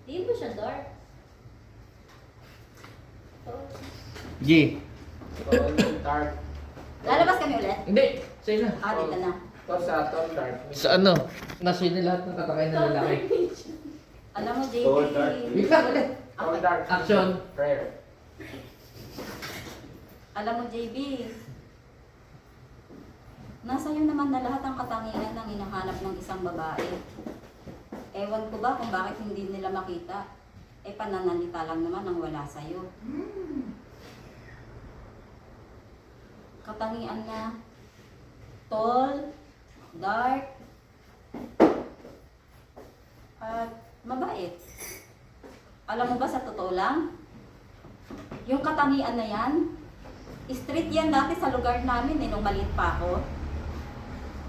Hindi mo siya dark. G. Dark. Lalabas kami ulit? Hindi. Sa'yo na. Ah, dito na. Ito sa top dark. Sa ano? Nasa yun lahat ng katakay na lalaki. Alam mo, JP. Tall, dark. Wait lang ulit. Tall dark. Action. Prayer. Alam mo, JB. Nasa iyo naman na lahat ang katangian ng hinahanap ng isang babae. Ewan ko ba kung bakit hindi nila makita. Eh, pananalita lang naman ang wala sa'yo. Katangian na tall, dark, at mabait. Alam mo ba sa totoo lang? Yung katangian na yan, street yan dati sa lugar namin nung maliit pa ako.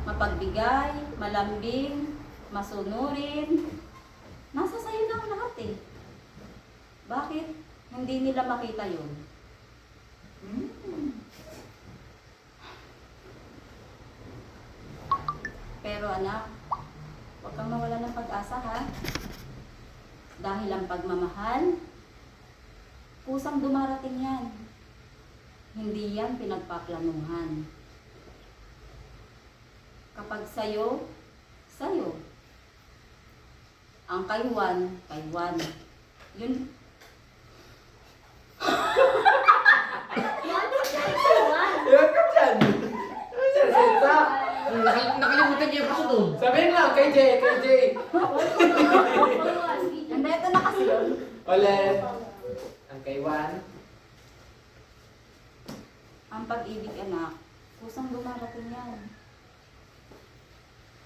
Mapagbigay, malambing, masunurin. Nasa sayo lang lahat eh. Bakit? Hindi nila makita yun. Pero anak, huwag kang mawala ng pag-asa ha. Dahil ang pagmamahal, kusang dumarating yan. Hindi yan pinagpaplanuhan. Kapag sayo, sayo. Ang kaywan, kaywan. Yun. Ilan ka dyan? Sensenta. Nakalimutan niya yung kasunod. Sabihin lang, kay Jay, kay Jay. Hindi, ito na kasi yun. Ulit. Ang kay Juan. Ang pag-ibig anak, kusang dumarating yan.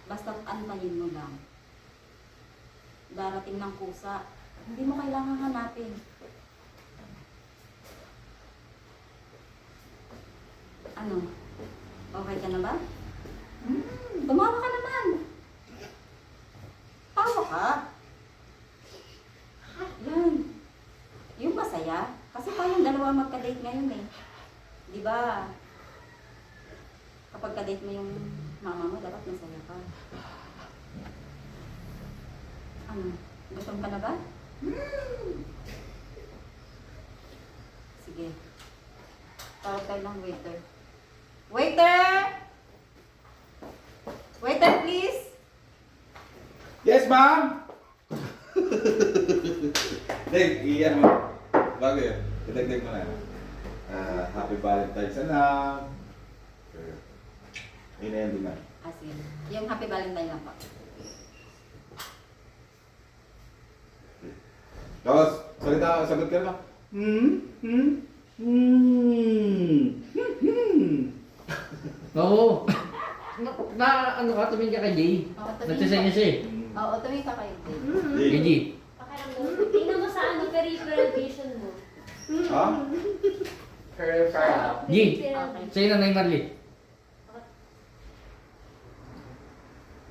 Basta't antayin mo lang. Darating ng kusa. Hindi mo kailangan hanapin. Ano? Okay ka na ba? Tumawa ka naman. Tawa ka. Yan. Yung masaya. Kasi tayong dalawa magka-date ngayon eh. Di ba? Kapag ka-date mo yung mama mo, dapat masaya ka. Ano? Gutom ka na ba? Sige. Tawag tayo ng waiter. Waiter! Waiter, please! Yes, ma'am! Dave, iyan mo. Bago yun. Idagdag mo na. Happy Valentine's, anak. In-ending na. Sige. Yung happy Valentine lang po. Tapos, sagot ka na. Oo. Ano ka, tumingin ka kay Jay. Oo, Nagsasaya siya eh. Oo, tumingin ka kayo. Kay Jay. Pakiramdam. Tingnan mo sa ano, peripheral vision mo. Ha? Peripheral. Jay. Peripheral. Sa'yo na Nay Marley.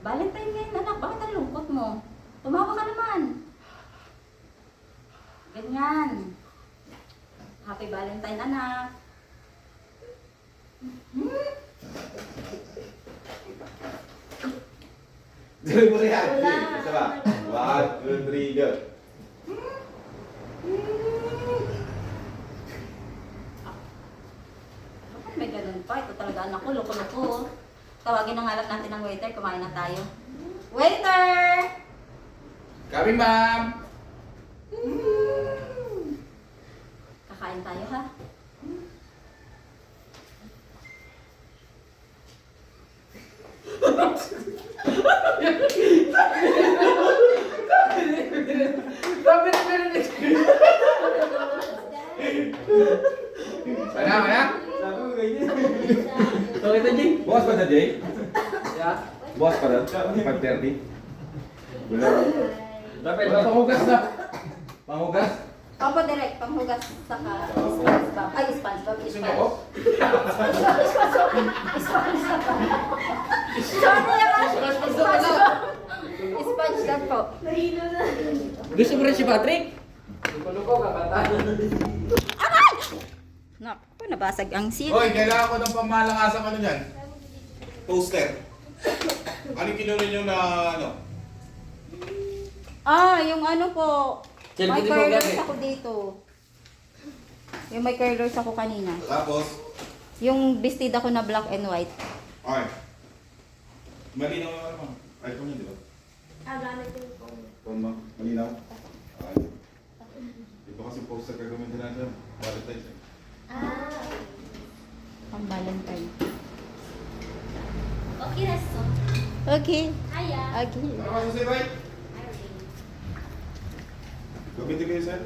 Valentine ngayon, anak. Bakit ang lungkot mo? Tumawa ka naman. Ganyan. Happy Valentine, anak. Dali mo yan. Wala. Isa ba? 1, 2, 3, go. Bakit may ganun pa? Ito talaga anak ko, loko-loko. Tawagin na nga lang natin ng waiter, kumain na tayo. Waiter! Kami, ma'am. Kakain tayo ha? Sabi na ganun. Mana, mana? Sabi mo ganyan. Okay na Jay. Boss pa na, Jay? Yeah. Boss pa na? 5:30? Wala. Dapat Wala, panghugas na. Panghugas? Opo, direct. Panghugas saka SpongeBob. Ay, SpongeBob. Gusto niyo ako? SpongeBob po. Mahino na. Gusto mo rin si Patrick? Luko-luko ka, bata. Naku, nabasag ang seal. Hoy, kailangan ko ng pamalangasang ano yan? Toaster. Ano kinunin nyo na ano? Ah, yung ano po, May Cellphone mo curlers gabi. ako dito. Yung may curlers ako kanina. Tapos, Yung vestida ko na black and white. okay. Malinaw naman mo. iPhone niya, di ba? Gamit yung phone. Phone mo? Malinaw? Okay. Ito kasi poster gagamitin natin. Valentine's Day. Pang Valentine. Okay, resto. Okay. Hiya. Okay. Ano ba, Jose, bye? Irene. Gamitin kayo, sir?